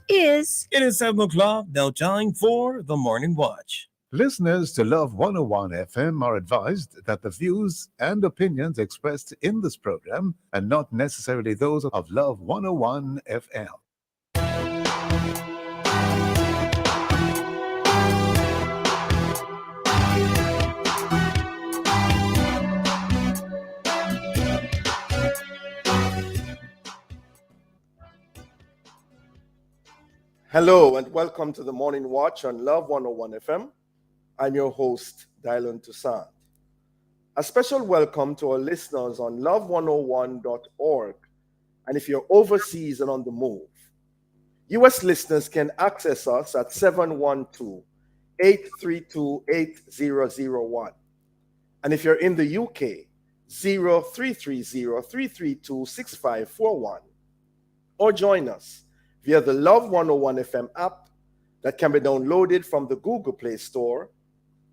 It is 7 o'clock, now time for the Morning Watch. Listeners to Love 101 FM are advised that the views and opinions expressed in this program are not necessarily those of Love 101 FM. Hello and welcome to the Morning Watch on Love 101 FM. I'm your host, Dylan Toussaint. A special welcome to our listeners on love101.org. And if you're overseas and on the move, U.S. listeners can access us at 712-832-8001. And if you're in the UK, 0330-332-6541. Or join us via the Love 101 FM app that can be downloaded from the Google Play Store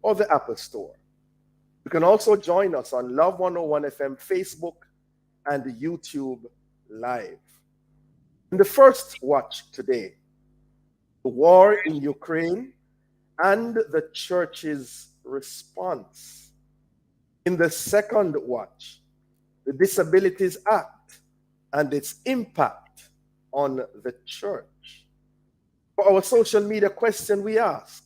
or the Apple Store. You can also join us on Love 101 FM Facebook and YouTube Live. In the first watch today, the war in Ukraine and the church's response. In the second watch, the Disabilities Act and its impact on the church. For our social media question, we ask,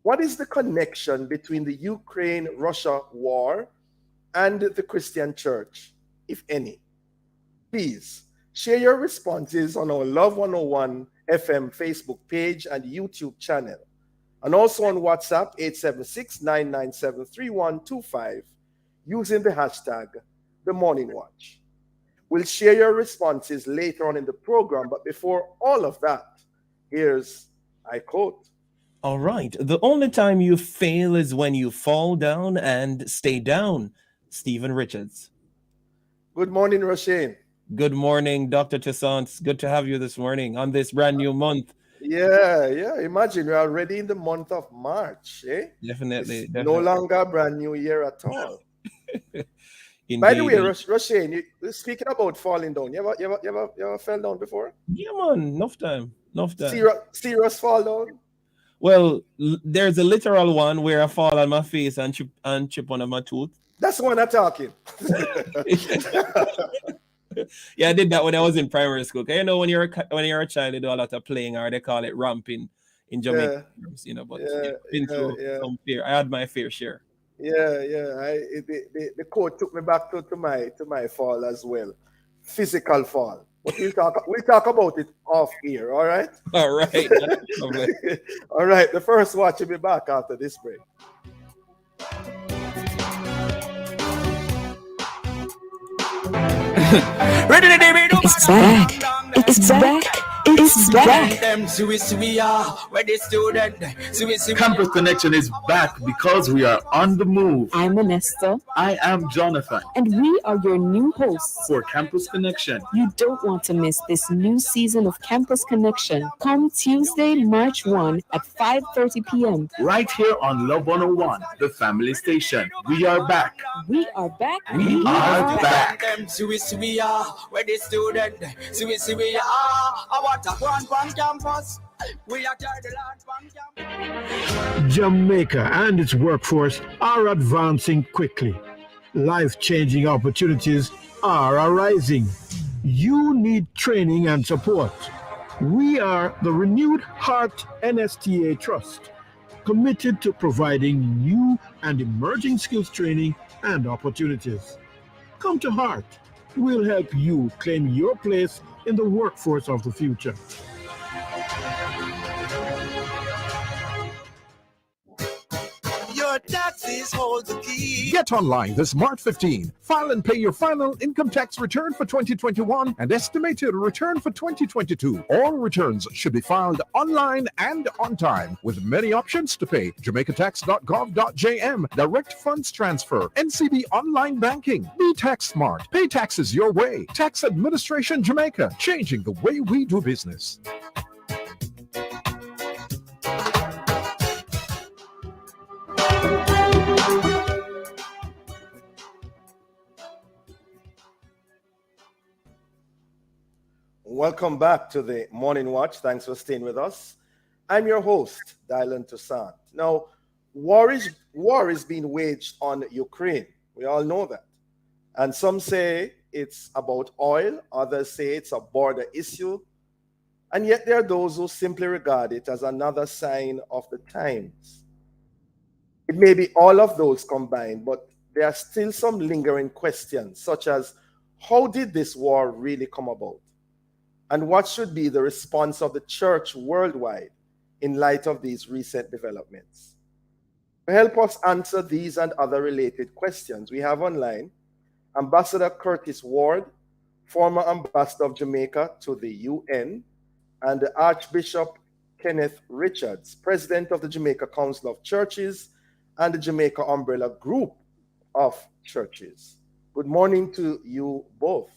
what is the connection between the Ukraine-Russia war and the Christian church, if any? Please share your responses on our Love 101 FM Facebook page and YouTube channel, and also on WhatsApp 876-997-3125 using the hashtag The Morning Watch. We'll share your responses later on in the program, but before all of that, here's I quote. All right. The only time you fail is when you fall down and stay down. Stephen Richards. Good morning, Roshane. Good morning, Dr. Toussaint. It's good to have you this morning on this brand new month. Yeah. Imagine we're already in the month of March, eh? Definitely. No longer a brand new year at all. Indeed. By the way, Roshane, speaking about falling down, you ever fell down before? Yeah, man. Enough time. Serious fall down? Well, there's a literal one where I fall on my face and chip one of my tooth. That's the one I'm talking. Yeah, I did that when I was in primary school. You know, when you're a child, you do a lot of playing, or they call it ramping in Jamaica. But been through some fear. I had my fair share. The coach took me back to my fall as well, physical fall. But we'll talk about it off here. All right. All right. All right. The first watch will be back after this break. It's back. It's back. It's back. Campus Connection is back because we are on the move. I'm Ernesto. I am Jonathan. And we are your new hosts For Campus Connection. You don't want to miss this new season of Campus Connection. Come Tuesday, March 1 at 5:30 p.m. Right here on Love 101, the family station. We are back. We are back. We are back. Jamaica and its workforce are advancing quickly. Life-changing opportunities are arising. You need training and support. We are the Renewed Heart NSTA Trust, committed to providing new and emerging skills training and opportunities. Come to Heart. We'll help you claim your place in the workforce of the future. Your taxes hold the key. Get online this March 15. File and pay your final income tax return for 2021 and estimated return for 2022. All returns should be filed online and on time with many options to pay. JamaicaTax.gov.jm, direct funds transfer, NCB online banking. Be tax smart. Pay taxes your way. Tax Administration Jamaica, changing the way we do business. Welcome back to the Morning Watch. Thanks for staying with us. I'm your host, Dylan Toussaint. Now, war is being waged on Ukraine. We all know that. And some say it's about oil, others say it's a border issue. And yet there are those who simply regard it as another sign of the times. It may be all of those combined, but there are still some lingering questions, such as how did this war really come about? And what should be the response of the church worldwide in light of these recent developments? To help us answer these and other related questions, we have online Ambassador Curtis Ward, former ambassador of Jamaica to the UN, and the Archbishop Kenneth Richards, president of the Jamaica Council of Churches and the Jamaica Umbrella Group of Churches. Good morning to you both.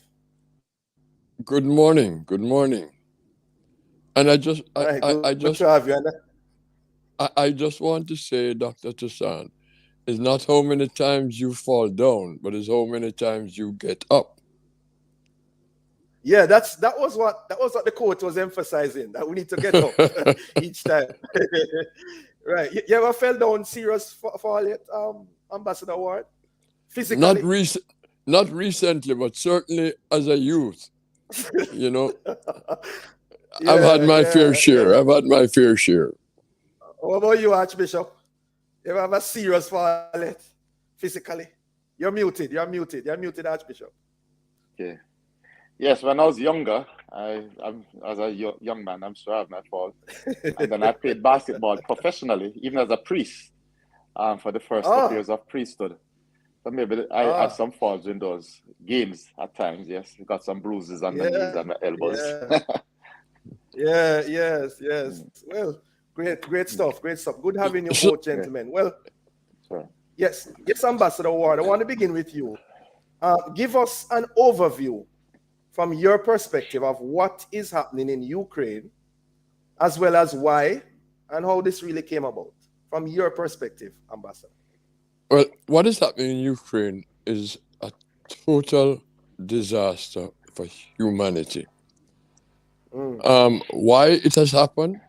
Good morning. Good morning. And I just want to say, Dr. Toussaint, it's not how many times you fall down, but it's how many times you get up. Yeah, that was what the quote was emphasizing, that we need to get up each time. Right. You ever fell down serious fall yet, Ambassador Ward? Physically? Not recently, but certainly as a youth. You know, I've had my fair share. I've had my fair share. What about you, Archbishop? You ever have a serious fall yet? Physically? You're muted, Archbishop. Okay. Yes, when I was younger, I'm as a young man, I'm sure I have my fall. And then I played basketball professionally, even as a priest, for the first couple years of priesthood. So maybe I had some falls in those games at times, yes. We got some bruises on my knees and my elbows. Yes. Well, great stuff. Good having you both, gentlemen. Well, yes, Ambassador Ward, I want to begin with you. Give us an overview from your perspective of what is happening in Ukraine, as well as why and how this really came about. From your perspective, Ambassador. Well, what is happening in Ukraine is a total disaster for humanity. Why it has happened?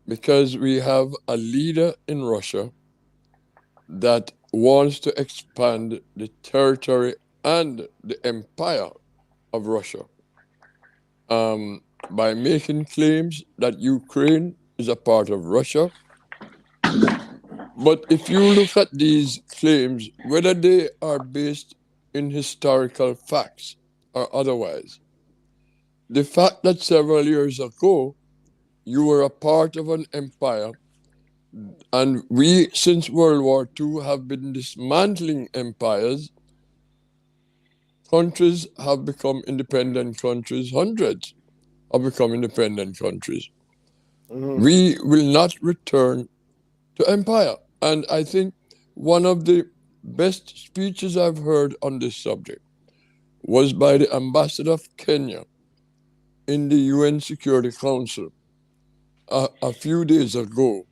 Because we have a leader in Russia that wants to expand the territory and the empire of Russia by making claims that Ukraine is a part of Russia. But if you look at these claims, whether they are based in historical facts or otherwise, the fact that several years ago you were a part of an empire, and we, since World War II, have been dismantling empires. Countries have become independent countries. Hundreds have become independent countries. We will not return to empire. And I think one of the best speeches I've heard on this subject was by the ambassador of Kenya in the UN Security Council a few days ago,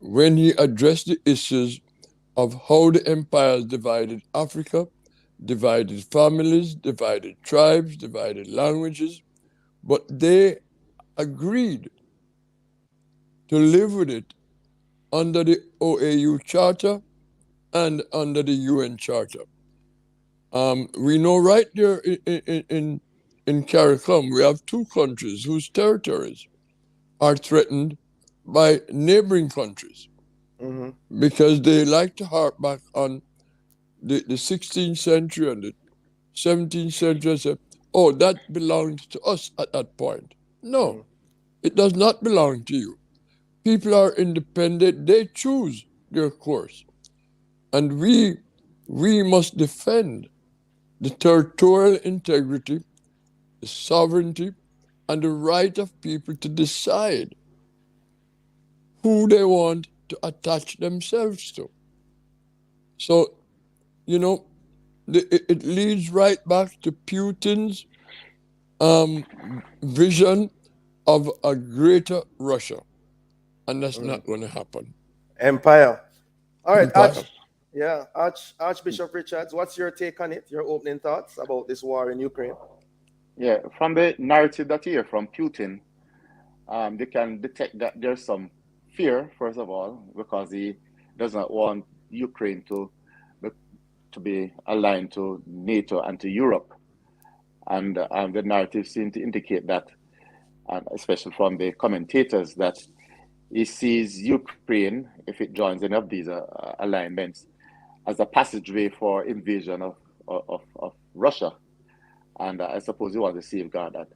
when he addressed the issues of how the empires divided Africa, divided families, divided tribes, divided languages, but they agreed to live with it under the OAU Charter and under the UN Charter. We know right there in CARICOM, we have two countries whose territories are threatened by neighboring countries because they like to harp back on the 16th century and the 17th century and say, oh, that belonged to us at that point. No, it does not belong to you. People are independent. They choose their course. And we must defend the territorial integrity, the sovereignty, and the right of people to decide who they want to attach themselves to. So, you know, it leads right back to Putin's vision of a greater Russia. And that's not going to happen. Empire. All right, Archbishop Richards, what's your take on it? Your opening thoughts about this war in Ukraine? Yeah, from the narrative that you hear from Putin, they can detect that there's some fear, first of all, because he does not want Ukraine to be aligned to NATO and to Europe. And the narrative seems to indicate that, especially from the commentators, that he sees Ukraine, if it joins any of these alignments, as a passageway for invasion of Russia. And I suppose he wants to safeguard that.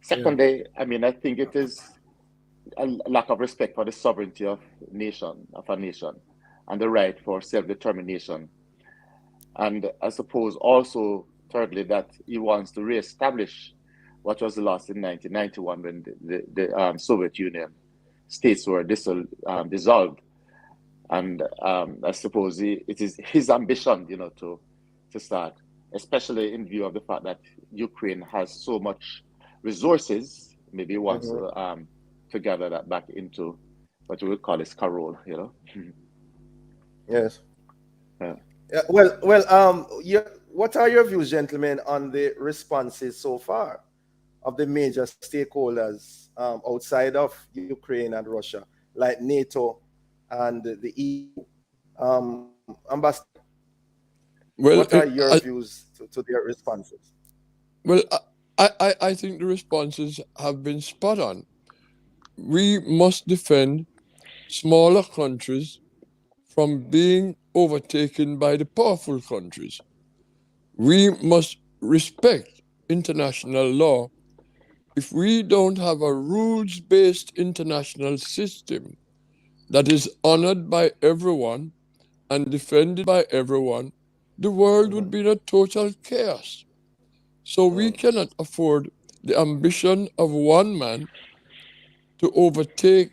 Secondly, I mean, I think it is a lack of respect for the sovereignty of a nation, and the right for self-determination. And I suppose also, thirdly, that he wants to reestablish what was lost in 1991 when the Soviet Union states were dissolved. And I suppose it is his ambition, to start, especially in view of the fact that Ukraine has so much resources. Maybe he wants to gather that back into what we would call his carole, Yes. Yeah. Yeah, well, what are your views, gentlemen, on the responses so far of the major stakeholders outside of Ukraine and Russia, like NATO and the EU? Ambassador, what are your views to their responses? Well, I think the responses have been spot on. We must defend smaller countries from being overtaken by the powerful countries. We must respect international law. If we don't have a rules-based international system that is honored by everyone and defended by everyone, the world would be in a total chaos. So we cannot afford the ambition of one man to overtake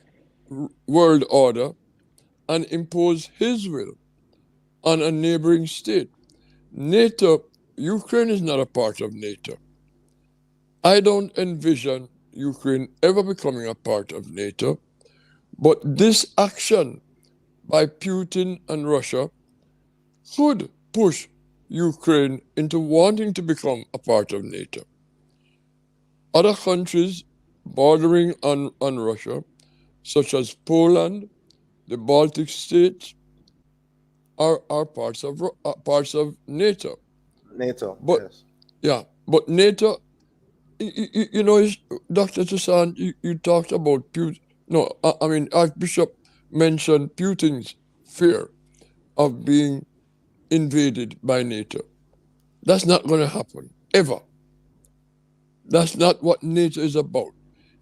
world order and impose his will on a neighboring state. NATO, Ukraine is not a part of NATO. I don't envision Ukraine ever becoming a part of NATO, but this action by Putin and Russia could push Ukraine into wanting to become a part of NATO. Other countries bordering on Russia, such as Poland, the Baltic states, are parts of NATO. NATO, but, yes. Yeah, but NATO, Dr. Toussaint, you talked about Putin. No, I mean, Archbishop mentioned Putin's fear of being invaded by NATO. That's not going to happen, ever. That's not what NATO is about.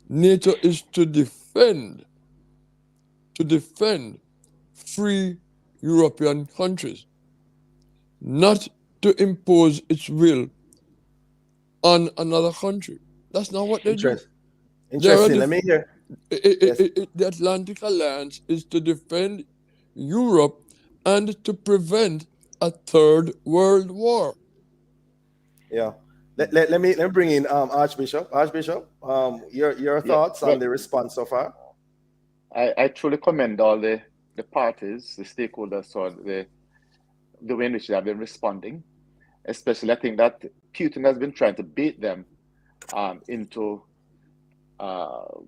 NATO is to defend free European countries, not to impose its will on another country. That's not what they do. Interesting. Let me hear. The Atlantic Alliance is to defend Europe and to prevent a third world war. Yeah. Let me bring in Archbishop. Archbishop, your thoughts on the response so far? I truly commend all the parties, the stakeholders, or the way in which they have been responding. Especially, I think that Putin has been trying to bait them into to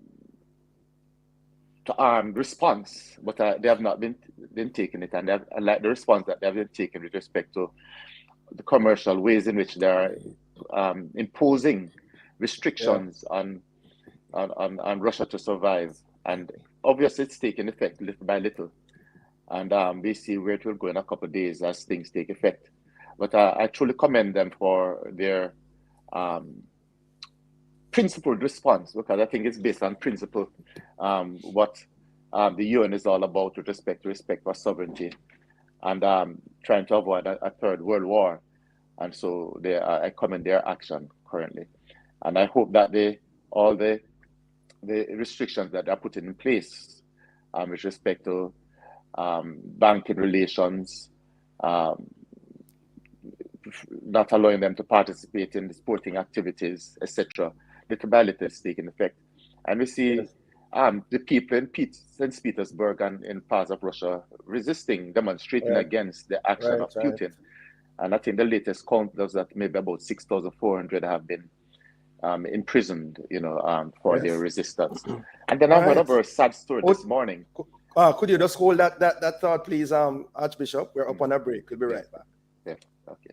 armed response, but they have not been taking it, and I like the response that they have been taking with respect to the commercial ways in which they are imposing restrictions on Russia to survive, and obviously it's taking effect little by little, and we see where it will go in a couple of days as things take effect. But I truly commend them for their principled response, because I think it's based on principle, what the UN is all about with respect for sovereignty and trying to avoid a third world war. And so I commend their action currently. And I hope that all the restrictions that are put in place with respect to banking relations, not allowing them to participate in the sporting activities, etc., little by little is taking effect. And we see the people in St. Petersburg and in parts of Russia resisting, demonstrating against the action of Putin. And I think the latest count was that maybe about 6,400 have been imprisoned, for their resistance. And then I heard a very sad story this morning. Could you just hold that thought, please, Archbishop? We're up on a break. We'll be right back. Yeah, okay.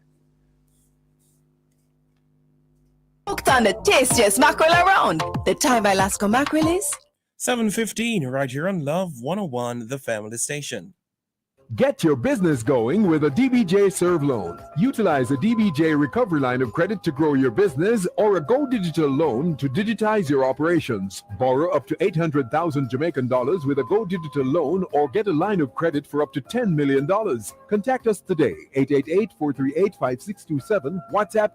Hooked on the tastiest mackerel around. The time Alaska mackerel is 7:15 right here on Love 101, the family station. Get your business going with a DBJ Serve loan. Utilize a DBJ recovery line of credit to grow your business or a Go Digital loan to digitize your operations. Borrow up to 800,000 Jamaican dollars with a Go Digital loan or get a line of credit for up to $10 million. Contact us today, 888-438-5627, WhatsApp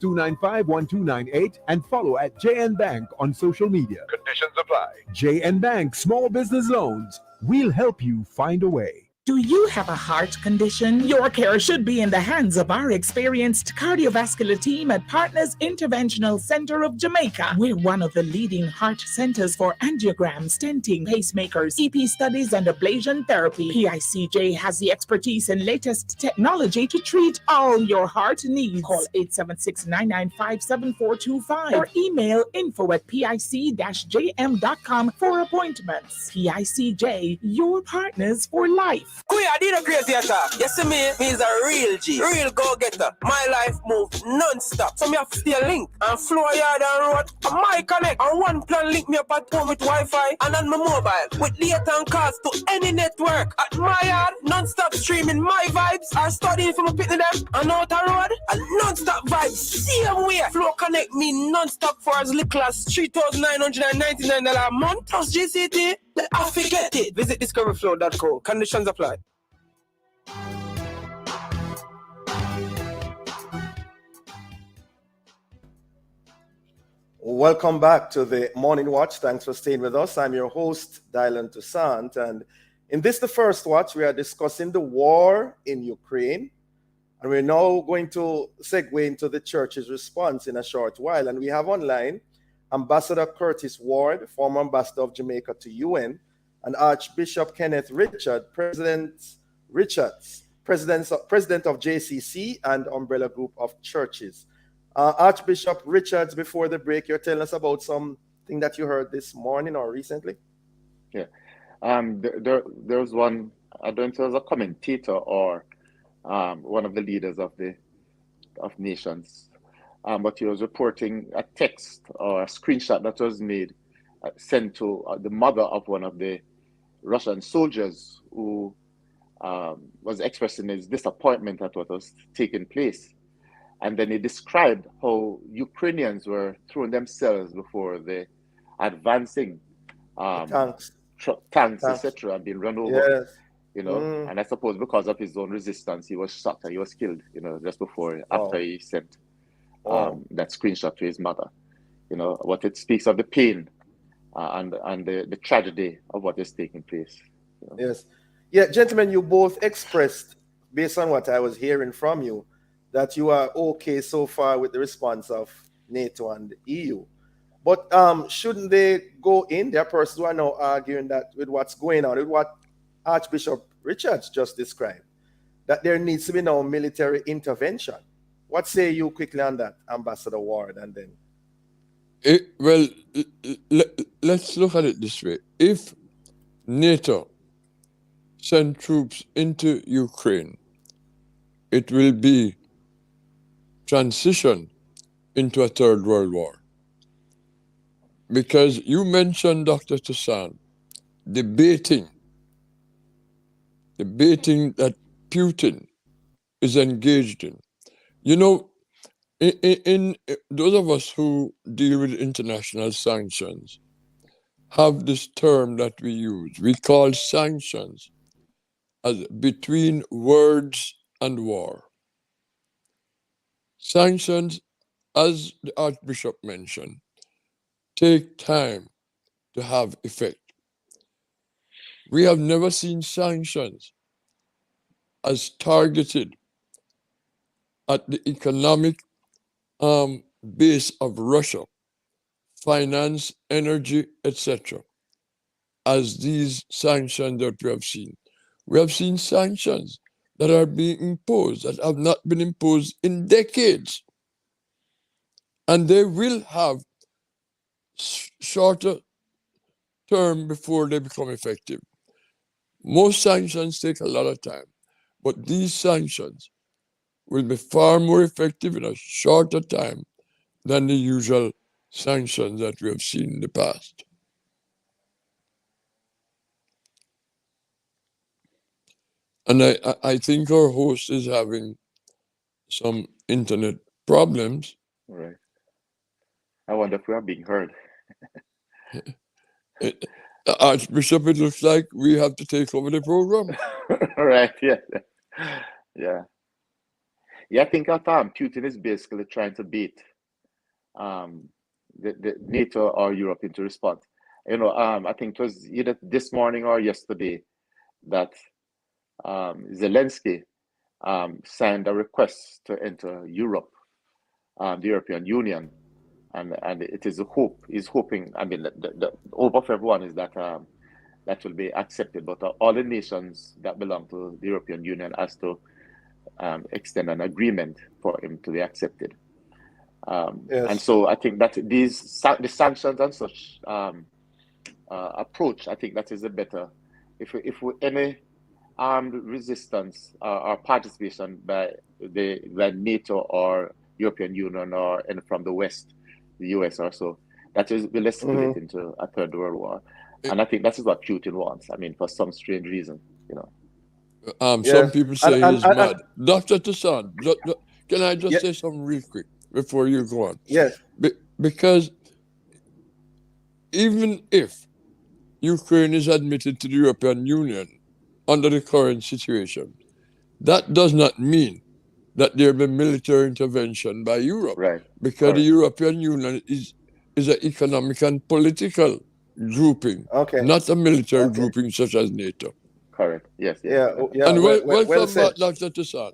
876-295-1298, and follow at JN Bank on social media. Conditions apply. JN Bank Small Business Loans. We'll help you find a way. Do you have a heart condition? Your care should be in the hands of our experienced cardiovascular team at Partners Interventional Center of Jamaica. We're one of the leading heart centers for angiogram, stenting, pacemakers, EP studies, and ablation therapy. PICJ has the expertise and latest technology to treat all your heart needs. Call 876-995-7425 or email info@pic-jm.com for appointments. PICJ, your partners for life. I did a crazy attack. You see me is a real G, real go-getter. My life move non-stop. So me have to stay link and floor yard and road. And my connect and one plan link me up at home with Wi-Fi and on my mobile with data and calls to any network. At my yard, non-stop streaming my vibes. I studying for my picking them and out the road. And non-stop vibes, same way. Flow connect me non-stop for as little as $3,999 a month. Plus GCT. I forget it. Visit discoverflow.co. Conditions apply. Welcome back to the Morning Watch. Thanks for staying with us. I'm your host, Dylan Toussaint. And in this, the first watch, we are discussing the war in Ukraine. And we're now going to segue into the church's response in a short while. And we have online Ambassador Curtis Ward, former ambassador of Jamaica to UN, and Archbishop Kenneth President of JCC and Umbrella Group of Churches. Archbishop Richards, before the break, you're telling us about something that you heard this morning or recently? Yeah. There was one, I don't know if it was a commentator or one of the leaders of nations. But he was reporting a text or a screenshot that was made, sent to the mother of one of the Russian soldiers who was expressing his disappointment at what was taking place. And then he described how Ukrainians were throwing themselves before the advancing tanks, etc., and being run over. Yes. And I suppose because of his own resistance, he was shot and he was killed, just after he sent that screenshot to his mother. What it speaks of the pain and the tragedy of what is taking place. Yes. Yeah, gentlemen, you both expressed, based on what I was hearing from you, that you are okay so far with the response of NATO and the EU. But shouldn't they go in? There are persons who are now arguing that with what's going on, with what Archbishop Richards just described, that there needs to be now military intervention. What say you quickly on that, Ambassador Ward, and then? Let's look at it this way. If NATO send troops into Ukraine, it will be transition into a third world war. Because you mentioned, Dr. Toussaint, debating that Putin is engaged in. In those of us who deal with international sanctions have this term that we use. We call sanctions as between words and war. Sanctions, as the Archbishop mentioned, take time to have effect. We have never seen sanctions as targeted at the economic base of Russia, finance, energy, etc., as these sanctions that we have seen. We have seen sanctions that are being imposed, that have not been imposed in decades. And they will have shorter term before they become effective. Most sanctions take a lot of time, but these sanctions will be far more effective in a shorter time than the usual sanctions that we have seen in the past. And I think our host is having some internet problems. Right. I wonder if we are being heard. Archbishop, it looks like we have to take over the program. Right, yeah. Yeah. Yeah, I think Putin is basically trying to beat the NATO or Europe into response. I think it was either this morning or yesterday that Zelensky signed a request to enter Europe, the European Union, and it is a hope. He's hoping. I mean, the hope of everyone is that that will be accepted. But all the nations that belong to the European Union has to extend an agreement for him to be accepted. Yes. And so I think that the sanctions and such approach, I think that is the better. If any armed resistance or participation by NATO or European Union or any from the West, the US or so, that will escalate into a third world war. And I think that is what Putin wants. I mean, for some strange reason, Some people say he's mad. Dr. Toussaint, can I just say something real quick before you go on? Yes. Because even if Ukraine is admitted to the European Union under the current situation, that does not mean that there will be military intervention by Europe. Right. Because the European Union is an economic and political grouping, not a military grouping such as NATO. Correct. Yes. Yeah. And welcome back, Dr. Toussaint.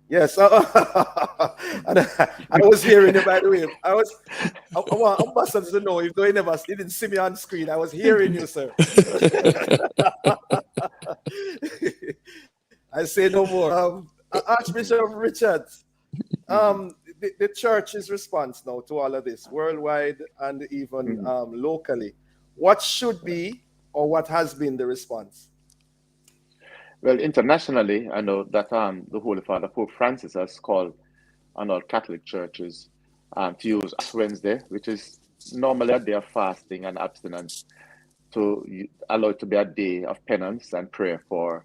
Yes. And I was hearing you, by the way. I want ambassadors to know, if they didn't see me on screen, I was hearing you, sir. I say no more. Archbishop Richards, the church's response now to all of this, worldwide and even locally, what should be or what has been the response? Well, internationally, I know that the Holy Father Pope Francis has called on all Catholic churches to use Ash Wednesday, which is normally a day of fasting and abstinence, to allow it to be a day of penance and prayer for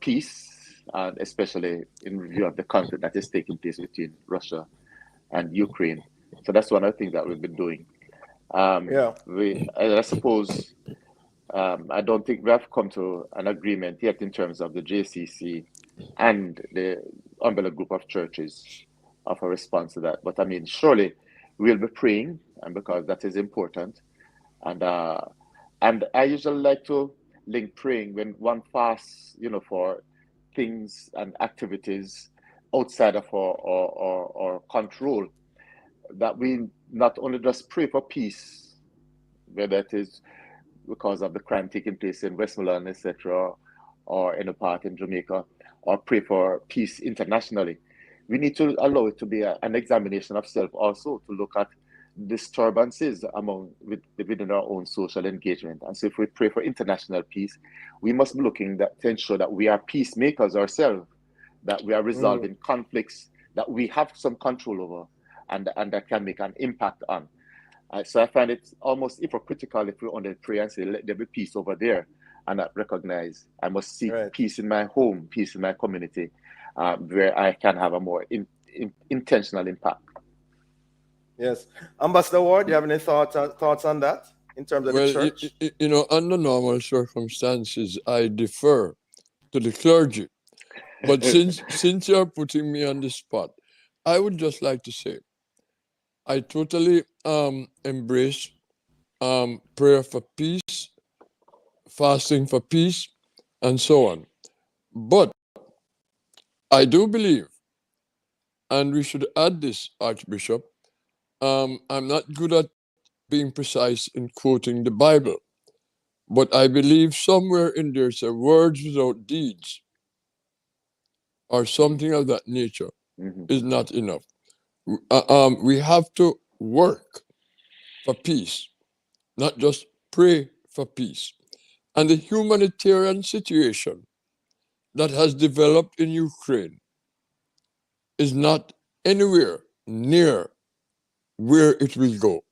peace, and especially in view of the conflict that is taking place between Russia and Ukraine. So that's one of the things that we've been doing. I suppose, I don't think we have come to an agreement yet in terms of the JCC and the umbrella group of churches of a response to that. But I mean, surely we'll be praying, and because that is important. And I usually like to link praying when one fasts, for things and activities outside of our control, that we not only just pray for peace, whether it is because of the crime taking place in Westmoreland, etc., or in a part in Jamaica, or pray for peace internationally. We need to allow it to be an examination of self also, to look at disturbances within our own social engagement. And so if we pray for international peace, we must be looking to ensure that we are peacemakers ourselves, that we are resolving conflicts that we have some control over and that can make an impact on. So I find it almost hypocritical if we only pray and say, let there be peace over there, and not recognize I must seek peace in my home, peace in my community, where I can have a more intentional impact. Yes. Ambassador Ward, do you have any thoughts on that in terms of the church? Under normal circumstances, I defer to the clergy. But since you're putting me on the spot, I would just like to say, I totally embrace prayer for peace, fasting for peace, and so on. But I do believe, and we should add this, Archbishop, I'm not good at being precise in quoting the Bible, but I believe somewhere in there says words without deeds or something of that nature is not enough. we have to work for peace, not just pray for peace. And the humanitarian situation that has developed in Ukraine is not anywhere near where it will go.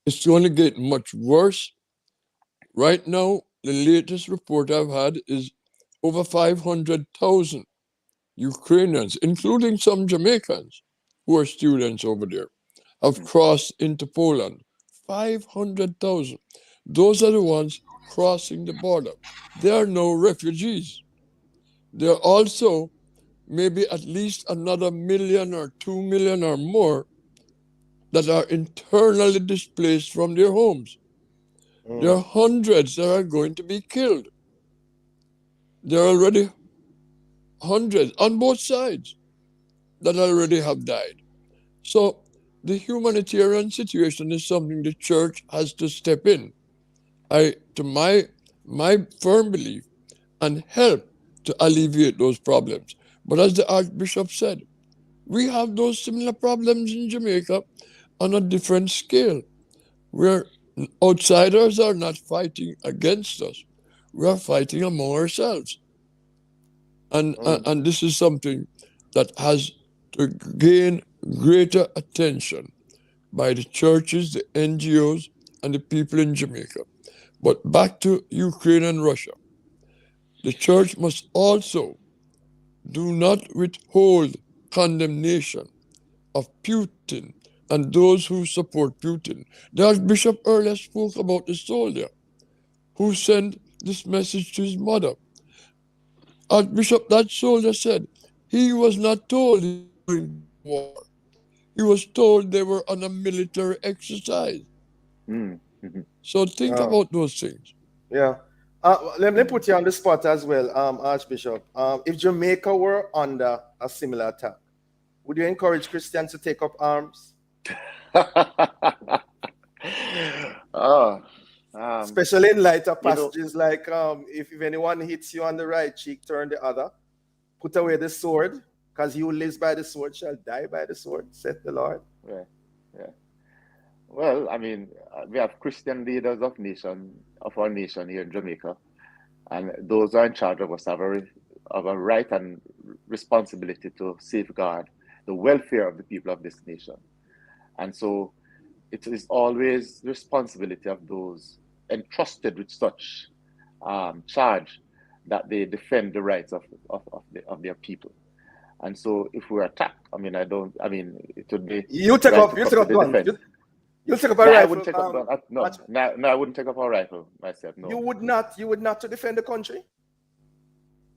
It's going to get much worse. Right now, the latest report I've had is over 500,000 Ukrainians, including some Jamaicans who are students over there, have crossed into Poland. 500,000. Those are the ones crossing the border. They are no refugees. There are also maybe at least another 1 million or 2 million or more that are internally displaced from their homes. There are hundreds that are going to be killed. There are already hundreds on both sides that already have died. So the humanitarian situation is something the church has to step in. To my firm belief, and help to alleviate those problems. But as the Archbishop said, we have those similar problems in Jamaica on a different scale, where outsiders are not fighting against us. We are fighting among ourselves. And this is something that has to gain greater attention by the churches, the NGOs, and the people in Jamaica. But back to Ukraine and Russia. The church must also do not withhold condemnation of Putin and those who support Putin. The Archbishop earlier spoke about the soldier who sent this message to his mother. Archbishop, that soldier said he was not told he was going to war. He was told they were on a military exercise. So think about those things. Yeah. Let me put you on the spot as well, Archbishop. If Jamaica were under a similar attack, would you encourage Christians to take up arms? Especially in light of passages like, if anyone hits you on the right cheek, turn the other. Put away the sword, because he who lives by the sword shall die by the sword, saith the Lord. Yeah. Well, I mean, we have Christian leaders of our nation here in Jamaica, and those are in charge of us have a right and responsibility to safeguard the welfare of the people of this nation. And so it is always the responsibility of those entrusted with such charge that they defend the rights of their people. And so if we're attacked, it would be... You take up guns. You'll take up a rifle. I wouldn't take up I wouldn't take up a rifle myself. No. You would not to defend the country?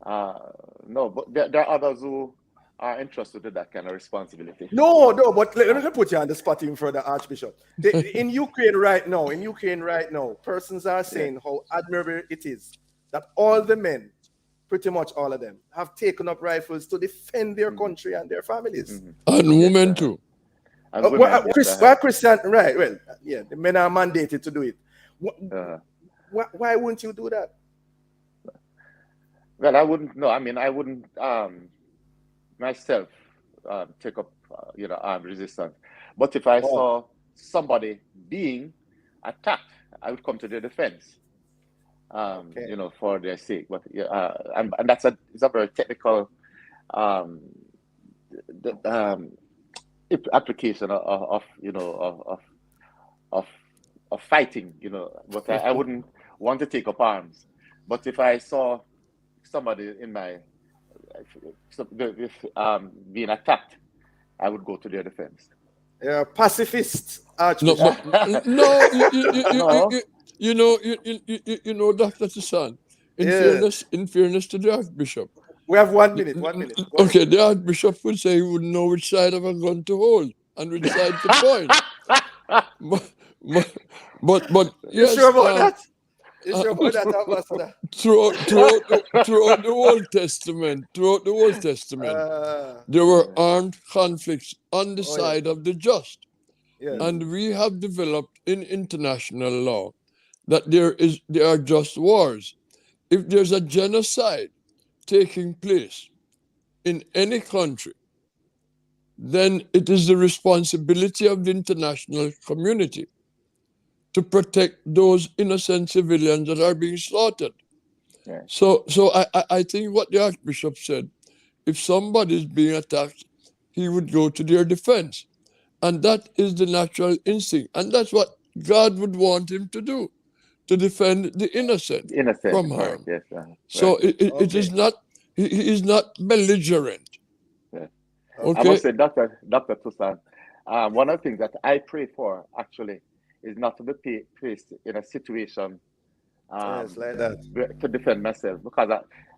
No, but there are others who are entrusted with that kind of responsibility. No, but let me put you on the spot even further, Archbishop. In Ukraine right now, persons are saying how admirable it is that all the men, pretty much all of them, have taken up rifles to defend their country and their families. And women too. Christian, right? Well, yeah, the men are mandated to do it. Why wouldn't you do that? Well, I wouldn't. No, I wouldn't myself take up armed resistance. But if I saw somebody being attacked, I would come to their defense. For their sake. But and that's it's a very technical application of fighting, but I wouldn't want to take up arms. But if I saw somebody in my being attacked, I would go to their defense. Yeah, pacifist. No, Dr. Tisan, in fairness to the Archbishop. We have 1 minute. Okay, the Archbishop would say he wouldn't know which side of a gun to hold and which side to point. But yes. You sure about that? You sure about that, Ambassador? Throughout the Old Testament, there were armed conflicts on the side of the just. Yes. And we have developed in international law that there are just wars. If there's a genocide, taking place in any country, then it is the responsibility of the international community to protect those innocent civilians that are being slaughtered. Yeah. So I think what the Archbishop said, if somebody is being attacked, he would go to their defense. And that is the natural instinct. And that's what God would want him to do, to defend the innocent, from harm. Yes, so it is not, he is not belligerent. Yeah. Okay. I must say, Dr. Toussaint, one of the things that I pray for actually is not to be placed in a situation like that. to defend myself, because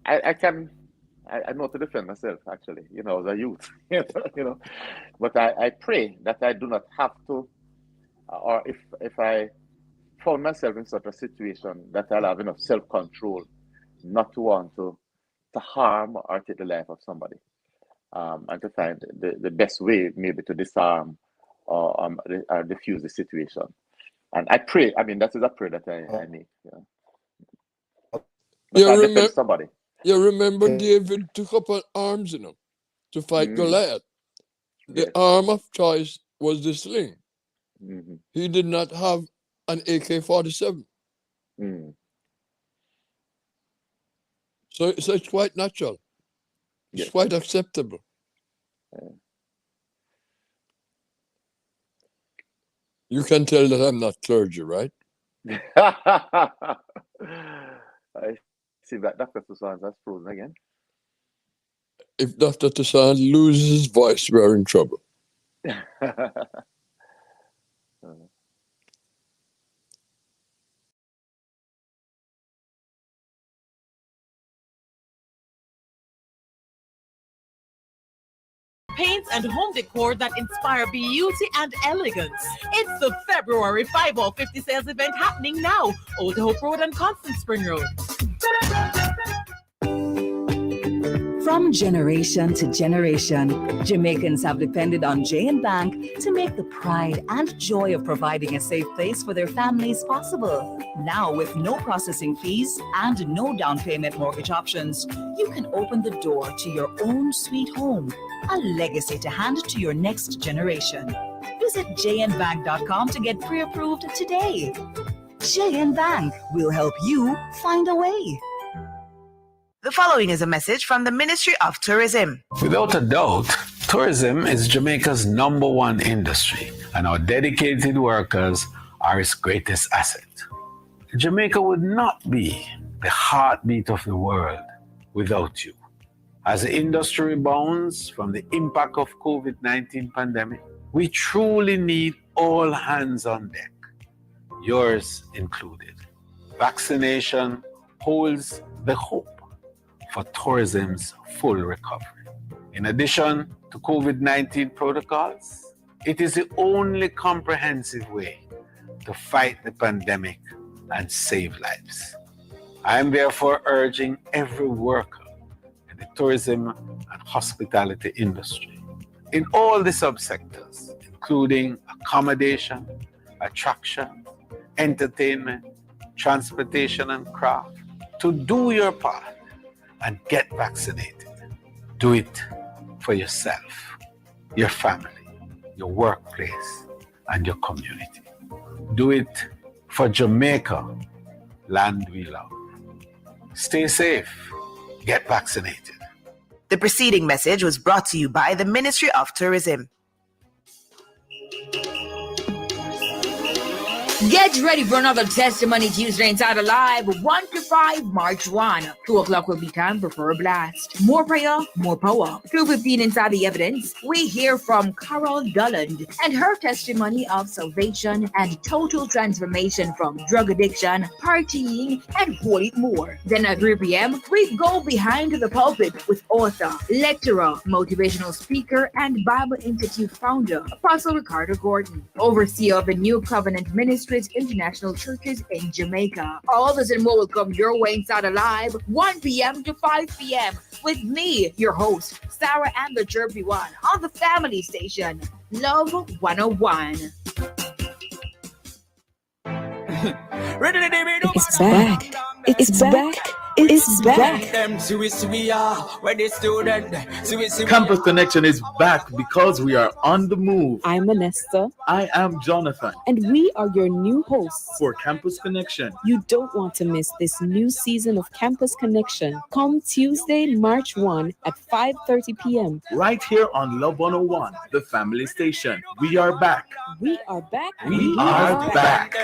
I know to defend myself actually, as a youth, but I pray that I do not have to, or if I found myself in such a situation, that I'll have enough self-control not to want to harm or take the life of somebody, and to find the best way maybe to disarm or diffuse the situation. And I pray, that is a prayer that I make. Somebody. You remember David took up arms, to fight Goliath. The arm of choice was the sling. Mm-hmm. He did not have an AK-47. So it's quite natural. It's quite acceptable. You can tell that I'm not clergy, right? I see that Dr. Toussaint has frozen again. If Dr. Toussaint loses his voice, we're in trouble. Paints and home decor that inspire beauty and elegance. It's the February 5/50 sales event happening now. Old Hope Road and Constant Spring Road. From generation to generation, Jamaicans have depended on J&B Bank to make the pride and joy of providing a safe place for their families possible. Now, with no processing fees and no down payment mortgage options, you can open the door to your own sweet home, a legacy to hand to your next generation. Visit jnbank.com to get pre-approved today. J&B Bank will help you find a way. The following is a message from the Ministry of Tourism. Without a doubt, tourism is Jamaica's #1 industry, and our dedicated workers are its greatest asset. Jamaica would not be the heartbeat of the world without you. As the industry rebounds from the impact of COVID-19 pandemic, we truly need all hands on deck, yours included. Vaccination holds the hope for tourism's full recovery. In addition to COVID-19 protocols, it is the only comprehensive way to fight the pandemic and save lives. I am therefore urging every worker in the tourism and hospitality industry, in all the subsectors, including accommodation, attraction, entertainment, transportation, and craft, to do your part and get vaccinated. Do it for yourself, your family, your workplace, and your community. Do it for Jamaica, land we love. Stay safe. Get vaccinated. The preceding message was brought to you by the Ministry of Tourism. Get ready for another Testimony Tuesday inside Alive, 1 to 5, March 1. 2 o'clock will be time for a blast. More prayer, more power. 2:15 inside the evidence, we hear from Carol Dulland and her testimony of salvation and total transformation from drug addiction, partying, and holy more. Then at 3 p.m., we go behind the pulpit with author, lecturer, motivational speaker, and Bible Institute founder, Apostle Ricardo Gordon, overseer of the New Covenant Ministry International Churches in Jamaica. All this and more will come your way inside Alive, 1 p.m. to 5 p.m. with me, your host, Sarah and the Chirpy One, on the family station, Love 101. It's back. It's back. It's back. Campus Connection is back because we are on the move. I'm Anesta. I am Jonathan. And we are your new hosts for Campus Connection. You don't want to miss this new season of Campus Connection. Come Tuesday, March 1 at 5:30 p.m. Right here on Love 101, the family station. We are back. We are back. We are back.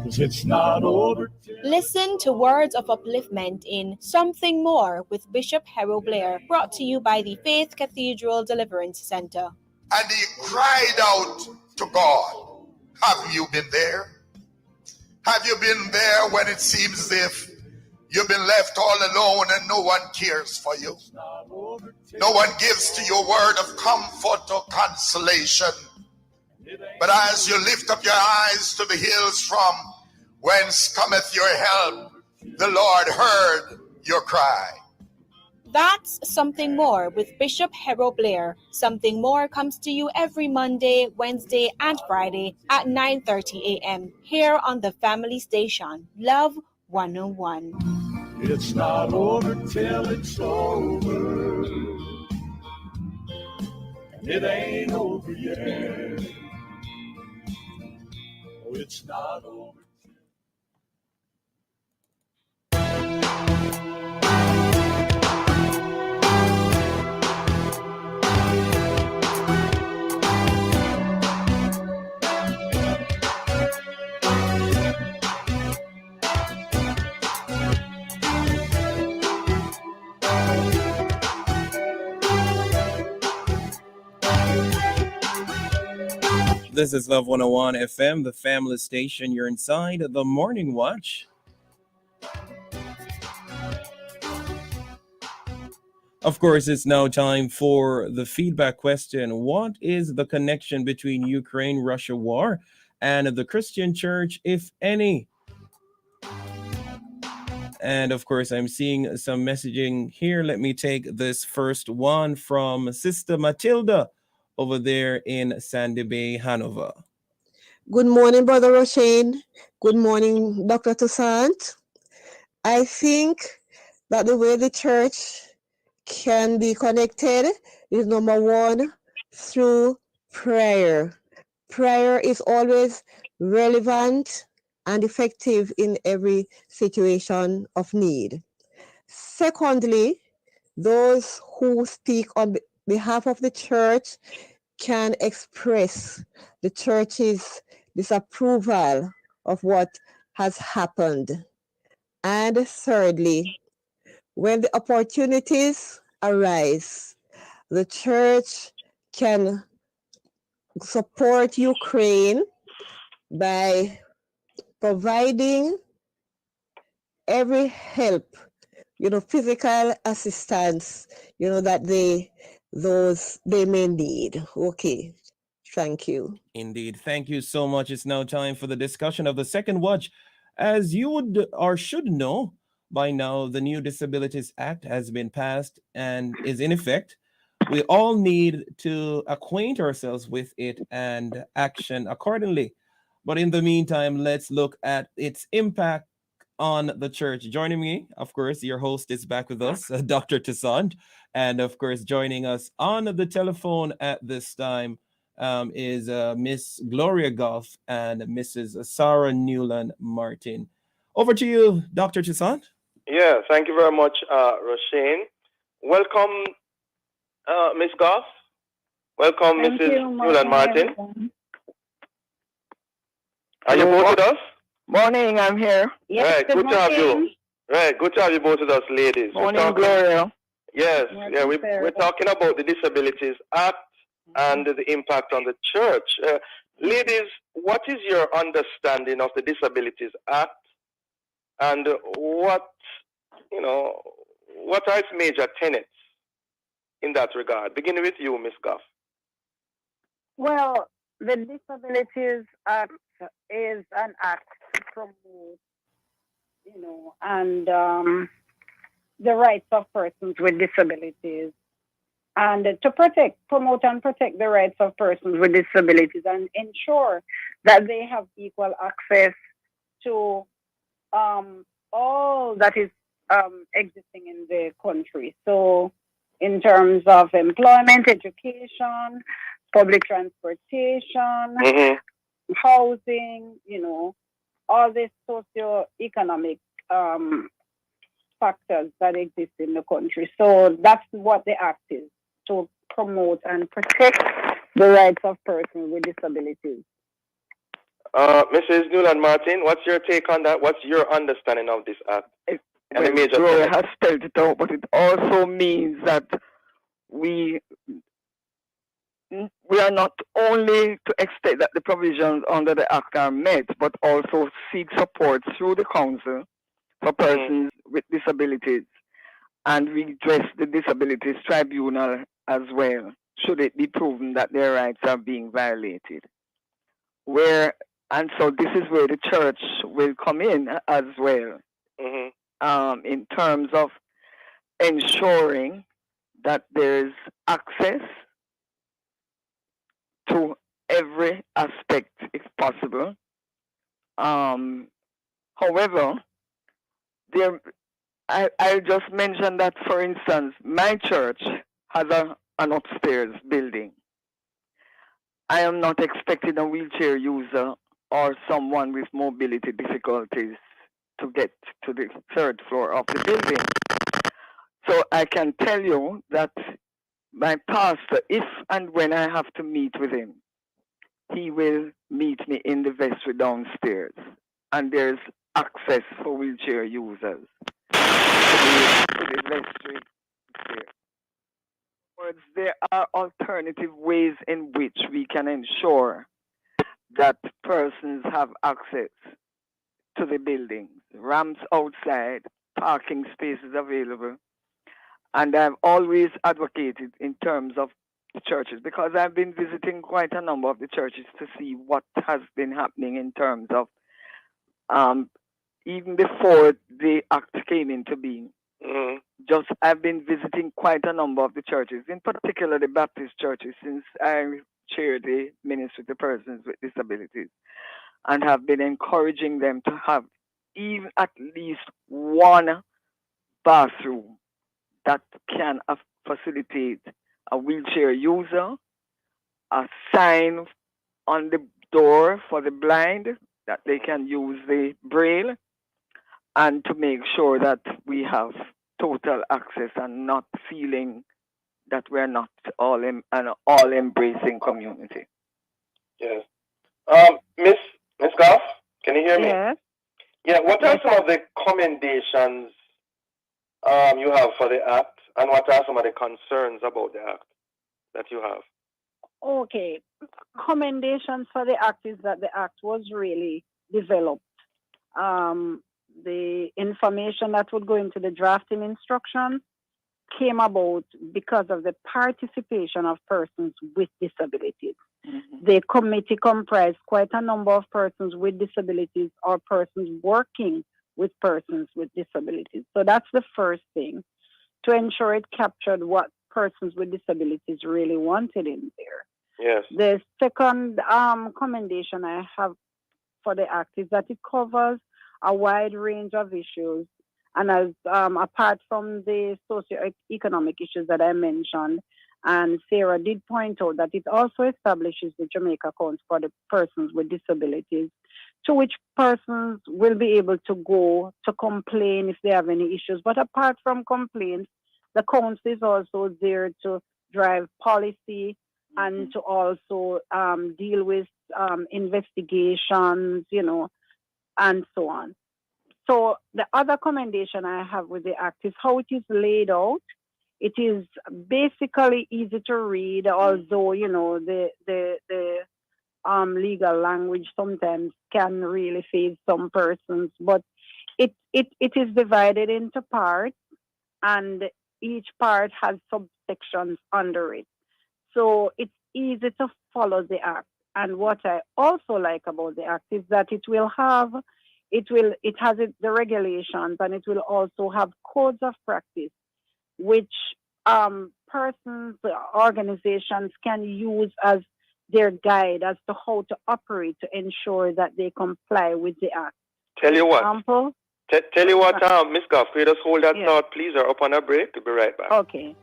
It's not over. Listen to words of upliftment in Something More with Bishop Harold Blair, brought to you by the Faith Cathedral Deliverance Center. And he cried out to God. Have you been there? Have you been there when it seems as if you've been left all alone and no one cares for you? No one gives to you a word of comfort or consolation. But as you lift up your eyes to the hills from whence cometh your help, the Lord heard your cry. That's Something More with Bishop Harold Blair. Something More comes to you every Monday, Wednesday, and Friday at 9:30 a.m. here on the family station, Love 101. It's not over till it's over. It ain't over yet. Oh, it's not over. This is Love 101 FM, the family station. You're inside the Morning Watch. Of course, it's now time for the feedback question. What is the connection between Ukraine-Russia war and the Christian church, if any? And of course, I'm seeing some messaging here. Let me take this first one from Sister Matilda over there in Sandy Bay, Hanover. Good morning, Brother Roshane. Good morning, Dr. Toussaint. I think that the way the church can be connected is, number one, through prayer. Prayer is always relevant and effective in every situation of need. Secondly, those who speak on behalf of the church can express the church's disapproval of what has happened. And thirdly, when the opportunities arise, the church can support Ukraine by providing every help, physical assistance, that they may need. Okay, thank you. Indeed. Thank you so much. It's now time for the discussion of the second watch. As you would or should know by now, the new Disabilities Act has been passed and is in effect. We all need to acquaint ourselves with it and action accordingly. But in the meantime, let's look at its impact on the church. Joining me, of course, your host is back with us, Dr. Toussaint. And of course, joining us on the telephone at this time is Miss Gloria Goff and Mrs. Sarah Newland Martin. Over to you, Dr. Toussaint. Yeah, thank you very much, Roshane. Welcome, Miss Goff. Welcome, Mrs. Newland Martin. Are you both with us? Morning, I'm here. Yes, right, good to have you. Right, good to have you both with us, ladies. Morning, Gloria. Yes, we're talking about the Disabilities Act and the impact on the church. Ladies, what is your understanding of the Disabilities Act, and what are its major tenets in that regard? Beginning with you, Ms. Goff. Well, the Disabilities Act is an act to promote, and the rights of persons with disabilities and to promote and protect the rights of persons with disabilities and ensure that they have equal access to all that is existing in the country. So in terms of employment, education, public transportation, housing, all these socio-economic factors that exist in the country. So that's what the act is, to promote and protect the rights of persons with disabilities. Mrs. Newland Martin, what's your take on that? What's your understanding of this act? Gloria has spelled it out, but it also means that we are not only to expect that the provisions under the act are met, but also seek support through the council for persons with disabilities and redress the disabilities tribunal as well, should it be proven that their rights are being violated. And so this is where the church will come in as well, in terms of ensuring that there's access to every aspect if possible. However, I'll just mention that, for instance, my church has an upstairs building. I am not expecting a wheelchair user or someone with mobility difficulties to get to the third floor of the building. So I can tell you that my pastor, if and when I have to meet with him, he will meet me in the vestry downstairs. And there's access for wheelchair users to the vestry there. There are alternative ways in which we can ensure that persons have access to the buildings, ramps outside, parking spaces available. And I've always advocated in terms of the churches, because I've been visiting quite a number of the churches to see what has been happening in terms of even before the act came into being. I've been visiting quite a number of the churches, in particular the Baptist churches, since I chair the ministry to persons with disabilities, and have been encouraging them to have even at least one bathroom that can facilitate a wheelchair user, a sign on the door for the blind that they can use the braille, and to make sure that we have total access and not feeling that we're not an all-embracing community. Yes. Miss Goff, can you hear me? Yes. Yeah, what are some of the commendations you have for the act, and what are some of the concerns about the act that you have? Okay. Commendations for the act is that the act was really developed. The information that would go into the drafting instructions came about because of the participation of persons with disabilities. The committee comprised quite a number of persons with disabilities or persons working with persons with disabilities. So that's the first thing, to ensure it captured what persons with disabilities really wanted in there. Yes. The second commendation I have for the act is that it covers a wide range of issues, and as apart from the socio-economic issues that I mentioned, and Sarah did point out that it also establishes the Jamaica Council for the persons with disabilities, to which persons will be able to go to complain if they have any issues. But apart from complaints, the council is also there to drive policy and to also deal with investigations, and so on. So the other commendation I have with the act is how it is laid out. It is basically easy to read, although the legal language sometimes can really faze some persons. But it is divided into parts, and each part has subsections under it. So it's easy to follow the act. And what I also like about the act is that it has the regulations, and it will also have codes of practice, which persons, organizations can use as their guide as to how to operate to ensure that they comply with the act. Tell you what. Example, Tell you what, Miss Goff, we just hold that thought, please, or up on a break. We'll be right back. Okay.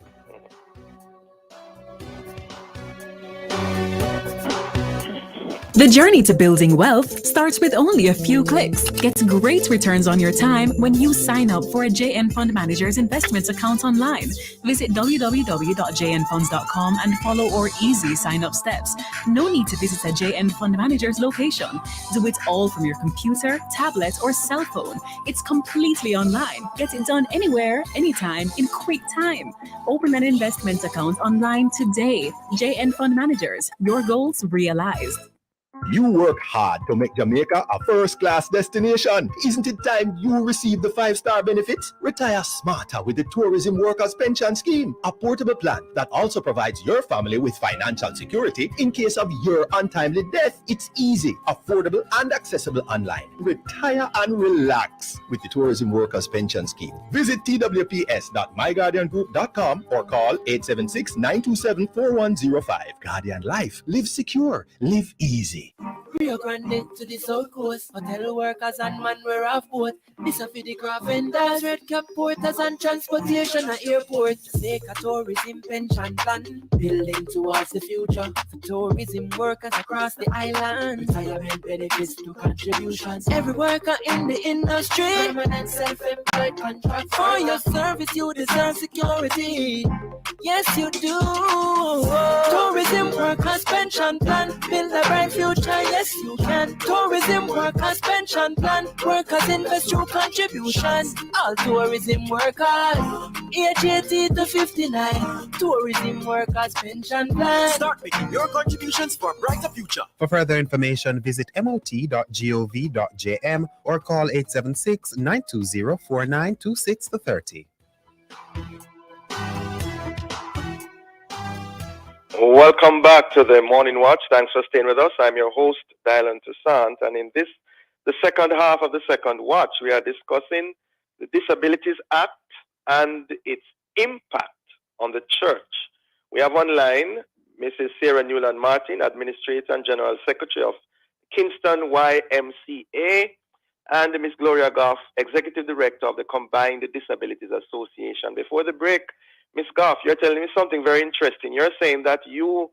The journey to building wealth starts with only a few clicks. Get great returns on your time when you sign up for a JN Fund Manager's investments account online. Visit www.jnfunds.com and follow our easy sign-up steps. No need to visit a JN Fund Manager's location. Do it all from your computer, tablet, or cell phone. It's completely online. Get it done anywhere, anytime, in quick time. Open an investment account online today. JN Fund Managers, your goals realized. You work hard to make Jamaica a first-class destination. Isn't it time you receive the 5-star benefits? Retire smarter with the Tourism Workers Pension Scheme, a portable plan that also provides your family with financial security in case of your untimely death. It's easy, affordable, and accessible online. Retire and relax with the Tourism Workers Pension Scheme. Visit twps.myguardiangroup.com or call 876-927-4105. Guardian Life. Live secure. Live easy. Rio Grande to the South Coast, hotel workers and man wear off boat. This a for the craft vendors, red cap porters and transportation at airport. Jamaica tourism pension plan, building towards the future for tourism workers across the island. Retirement benefits to contributions. Every worker in the industry, permanent self-employed contract. For your service, you deserve security. Yes, you do. Tourism workers pension plan, build a bright future. Yes, you can. Tourism workers pension plan. Workers invest through contributions. All tourism workers, age 80 to 59. Tourism workers pension plan. Start making your contributions for a brighter future. For further information, visit mot.gov.jm or call 876-920-4926-30. Welcome back to the Morning Watch. Thanks for staying with us. I'm your host, Dylan Toussaint, and in the second half of the second watch, we are discussing the Disabilities Act and its impact on the church. We have online Mrs. Sarah Newland Martin, Administrator and General Secretary of Kingston YMCA, and Miss Gloria Goff, Executive Director of the Combined Disabilities Association. Before the break, Ms. Goff, you're telling me something very interesting. You're saying that you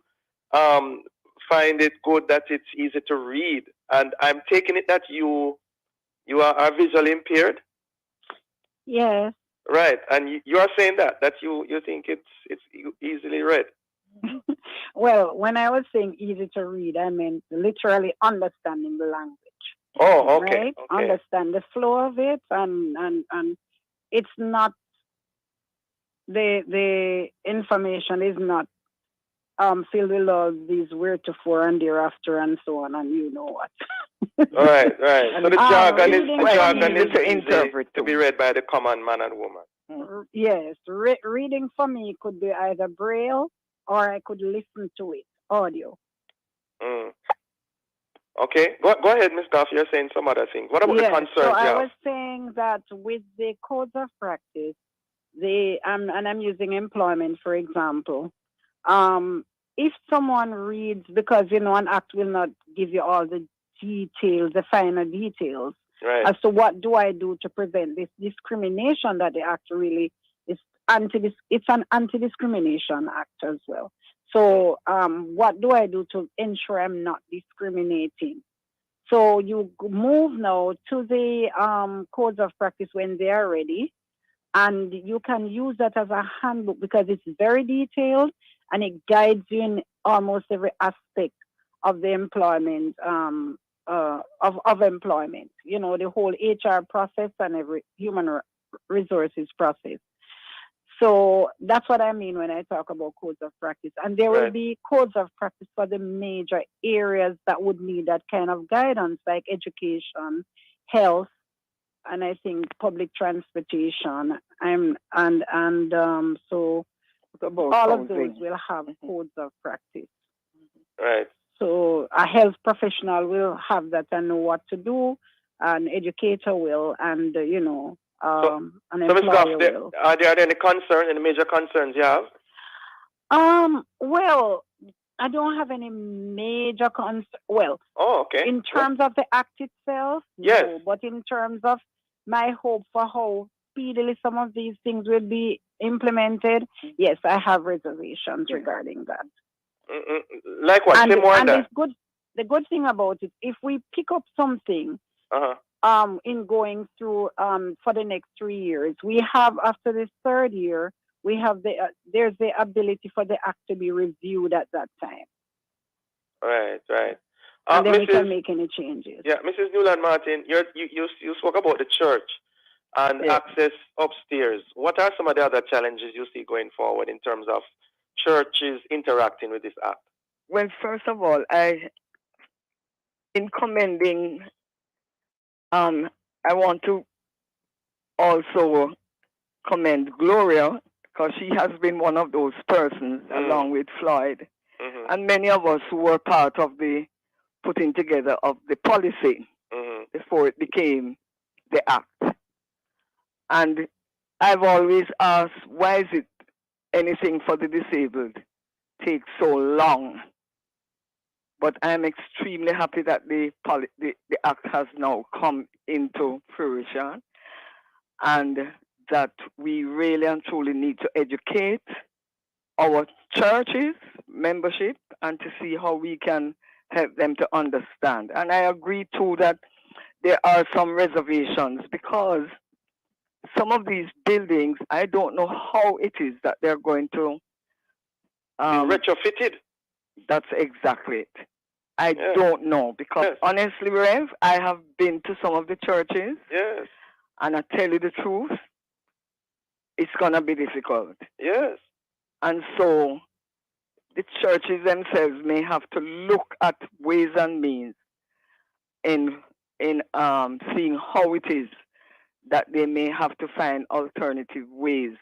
find it good that it's easy to read, and I'm taking it that you are visually impaired. Yes. Right, and you are saying that you think it's easily read. Well, when I was saying easy to read, I meant literally understanding the language. Oh, okay. Right? Okay. Understand the flow of it, and it's not. The information is not filled with all these wheretofore and thereafter and so on, and you know what. Right. So the jargon is to interpret to be read by the common man and woman. Yes, reading for me could be either braille or I could listen to it, audio. Okay, go ahead, Ms. Goff. You're saying some other things. What about the concerns so you I have? was saying that with the codes of practice, and I'm using employment for example. If someone reads, because an act will not give you all the details, the finer details, right, as to what do I do to prevent this discrimination that the act really is it's an anti-discrimination act as well. So what do I do to ensure I'm not discriminating? So you move now to the codes of practice when they are ready. And you can use that as a handbook because it's very detailed and it guides you in almost every aspect of the employment, of employment. The whole HR process and every human resources process. So that's what I mean when I talk about codes of practice. And there will be codes of practice for the major areas that would need that kind of guidance, like education, health, and I think public transportation, so all of those will have codes of practice. Right. So a health professional will have that and know what to do. An educator will, and an So Ms. Goff, employer will. are there any concerns, any major concerns you have? Well, I don't have any major concern. Well, Oh, okay. in terms of the act itself, Yes. no. But in terms of my hope for how speedily some of these things will be implemented, yes, I have reservations regarding that. Like what? Say more on And that. it's good. The good thing about it, if we pick up something, Uh-huh. in going through for the next 3 years, we have after this third year, we have there's the ability for the act to be reviewed at that time, Right, right. and then we can Mrs. make any changes. Yeah, Mrs. Newland Martin, you spoke about the church and access upstairs. What are some of the other challenges you see going forward in terms of churches interacting with this act? Well, first of all, in commending, I want to also commend Gloria because she has been one of those persons, along with Floyd, and many of us who were part of the putting together of the policy before it became the act. And I've always asked, why is it anything for the disabled takes so long? But I'm extremely happy that the act has now come into fruition, and that we really and truly need to educate our churches, membership, and to see how we can help them to understand. And I agree too that there are some reservations because some of these buildings, I don't know how it is that they're going to be retrofitted. That's exactly it. I don't know because honestly, Rev, I have been to some of the churches. Yes. And I tell you the truth, it's gonna be difficult. Yes. And so the churches themselves may have to look at ways and means in seeing how it is that they may have to find alternative ways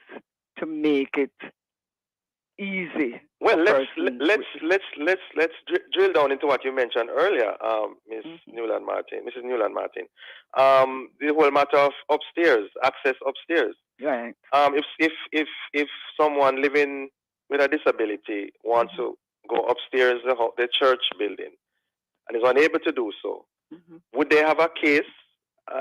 to make it easy. Well, let's drill down into what you mentioned earlier, Mrs. Newland Martin. The whole matter of upstairs, access upstairs. Right. If someone living with a disability wants to go upstairs the church building and is unable to do so, would they have a case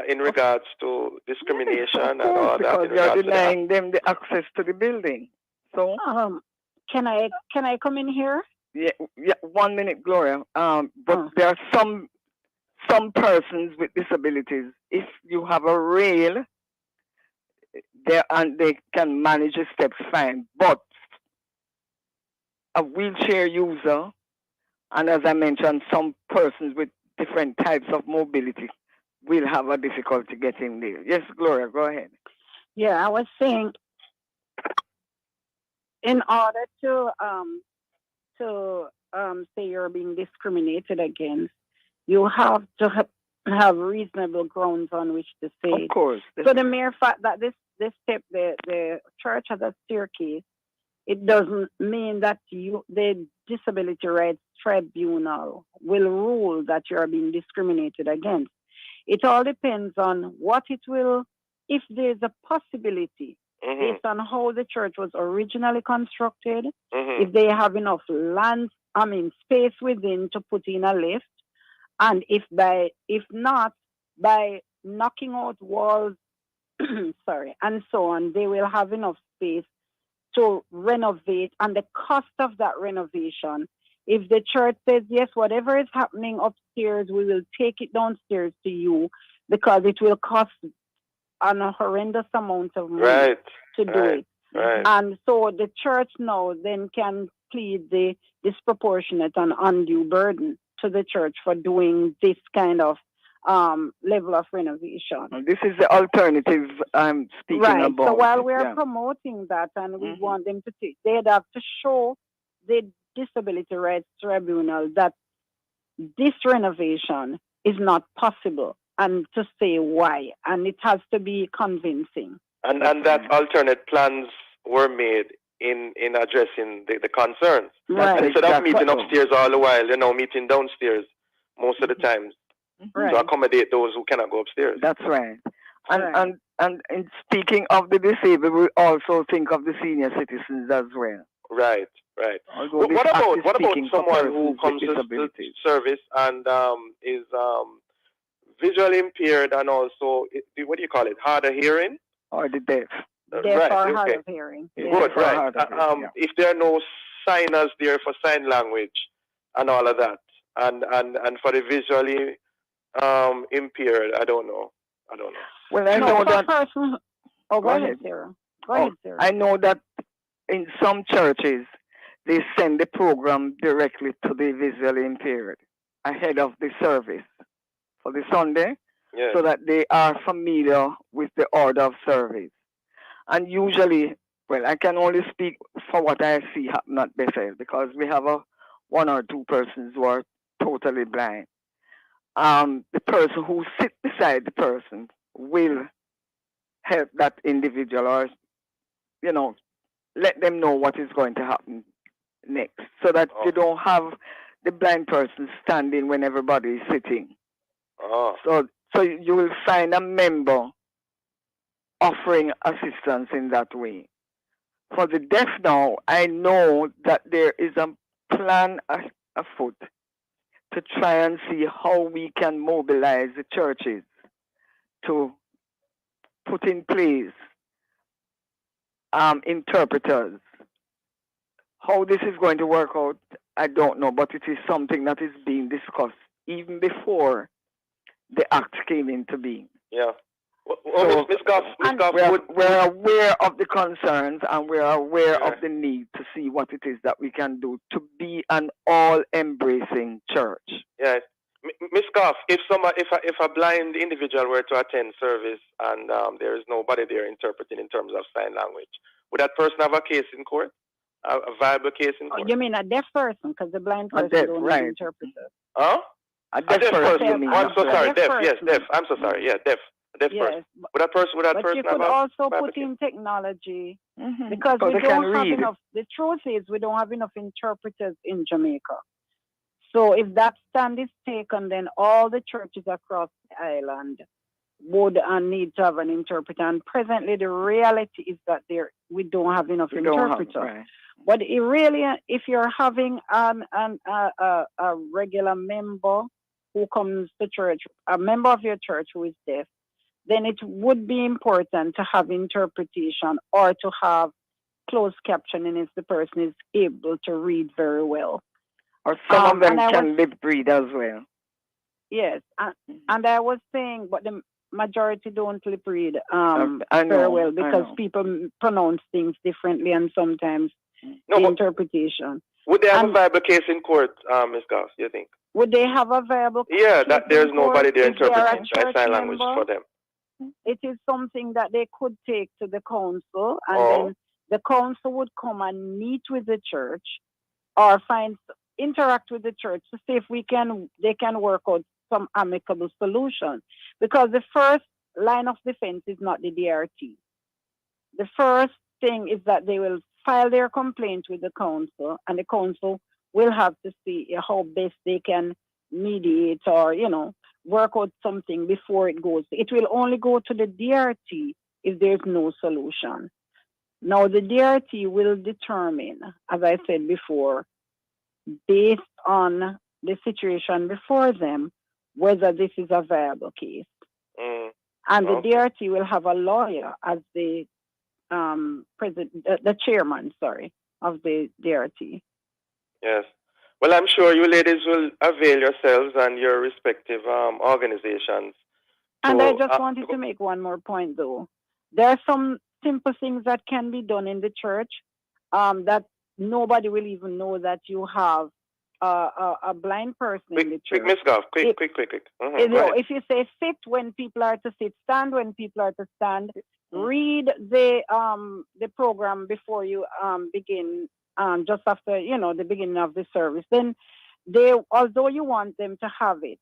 in regards to discrimination and all that? Because you're denying them the access to the building. So can I come in here? Yeah, 1 minute, Gloria. But there are some persons with disabilities. If you have a rail, they can manage the steps fine. But a wheelchair user, and as I mentioned, some persons with different types of mobility will have a difficulty getting there. Yes, Gloria, go ahead. Yeah, I was saying, in order to say you're being discriminated against, you have to have reasonable grounds on which to say. Of course. So the mere fact that this step, the church has a staircase, it doesn't mean that the Disability Rights Tribunal will rule that you are being discriminated against. It all depends on what it will, if there's a possibility, based on how the church was originally constructed, if they have enough space within to put in a lift, and if not, by knocking out walls, and so on, they will have enough space to renovate, and the cost of that renovation, if the church says, yes, whatever is happening upstairs, we will take it downstairs to you, because it will cost a horrendous amount of money to do it. Right. And so the church now then can plead the disproportionate and undue burden to the church for doing this kind of level of renovation. This is the alternative I'm speaking about. So while we're promoting that, and we want them to take, they'd have to show the Disability Rights Tribunal that this renovation is not possible, and to say why, and it has to be convincing. And that alternate plans were made in addressing the concerns. Right. Instead of meeting upstairs all the while, meeting downstairs most of the times to accommodate those who cannot go upstairs. That's right. And speaking of the disabled, we also think of the senior citizens as well. Right, right. Although this What act about is speaking for someone who persons with comes to disabilities. service and is visually impaired and also what do you call it? Hard of hearing? Or the deaf. Deaf Right. or hard Okay. of hearing. Yeah, Good. deaf or Right. hard of hearing, yeah. If there are no signers there for sign language and all of that, and for the visually impaired, I don't know. Well, I No, know for that. person. Oh, Go go ahead, ahead. Sarah. Go Oh, ahead, Sarah. I know that in some churches they send the program directly to the visually impaired ahead of the service for the Sunday, Yeah. so that they are familiar with the order of service. And usually, well, I can only speak for what I see happen at Bethel because we have one or two persons who are totally blind. The person who sits beside the person will help that individual, or let them know what is going to happen next, so that you don't have the blind person standing when everybody is sitting. Oh. So you will find a member offering assistance in that way. For the deaf now, I know that there is a plan afoot to try and see how we can mobilize the churches to put in place interpreters. How this is going to work out, I don't know, but it is something that is being discussed even before the act came into being. Yeah. Well, Ms. Goff, we're aware of the concerns, and we're aware of the need to see what it is that we can do to be an all-embracing church. Yes. Ms. Goff, if a blind individual were to attend service and there is nobody there interpreting in terms of sign language, would that person have a case in court? A viable case in court? You mean a deaf person? Because the blind person don't have interpreters. Huh? A deaf person. you mean. I'm so sorry. Deaf. Yes, person. deaf. I'm so sorry. Yeah, deaf. A deaf Yes, person. Would that person But you could have also viable put case? in technology because So we they can don't have read. enough. The truth is we don't have enough interpreters in Jamaica. So if that stand is taken, then all the churches across the island would need to have an interpreter. And presently, the reality is that we don't have enough We don't have, interpreters. right. But it really, if you're having a regular member who comes to church, a member of your church who is deaf, then it would be important to have interpretation or to have closed captioning if the person is able to read very well. Or some of them and I can was- lip read as well. Yes, and I was saying, but the majority don't lip read I very know, well I because know. people pronounce things differently, and sometimes No, the but interpretation. would they have a And viable case in court, Ms. Goff, you think? would they have a viable? Yeah, case that there's in nobody court there if they are a interpreting by church sign language member? for them. It is something that they could take to the council, and Oh. then the council would come and meet with the church or interact with the church to see if they can work out some amicable solution. Because the first line of defense is not the DRT. The first thing is that they will file their complaint with the council, and the council will have to see how best they can mediate or, work out something before it goes. It will only go to the DRT if there's no solution. Now, the DRT will determine, as I said before, based on the situation before them, whether this is a viable case. And the DRT will have a lawyer as the the chairman, of the DRT. Yes. Well, I'm sure you ladies will avail yourselves and your respective organizations. And So, I just wanted to make one more point, though. There are some simple things that can be done in the church that nobody will even know that you have a blind person in the church. quick, Miss Goff, quick. You know, if you say sit when people are to sit, stand when people are to stand, read the program before you begin, just after the beginning of the service. Then although you want them to have it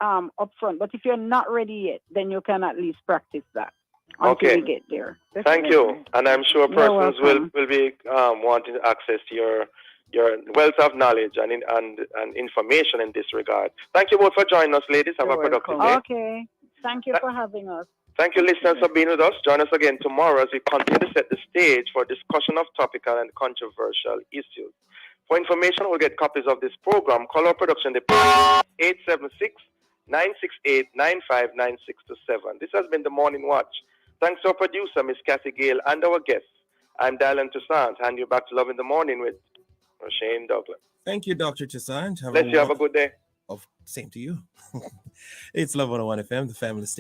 up front, but if you're not ready yet, then you can at least practice that until Okay. you get there. Thank you. And I'm sure You're persons welcome. will be wanting access to your wealth of knowledge and information in this regard. Thank you both for joining us, ladies. Have a productive day. Okay. Thank you for having us. Thank you, listeners, for being with us. Join us again tomorrow as we continue to set the stage for discussion of topical and controversial issues. For information, we'll get copies of this program. Call our production department 876-968-959627. This has been the Morning Watch. Thanks to our producer, Miss Kathy Gale, and our guests. I'm Dylan Toussaint. Hand you back to Love in the Morning with Shane Douglas. Thank you, Dr. Toussaint. Bless you. Have a good day. Same to you. It's Love 101 FM, the family station.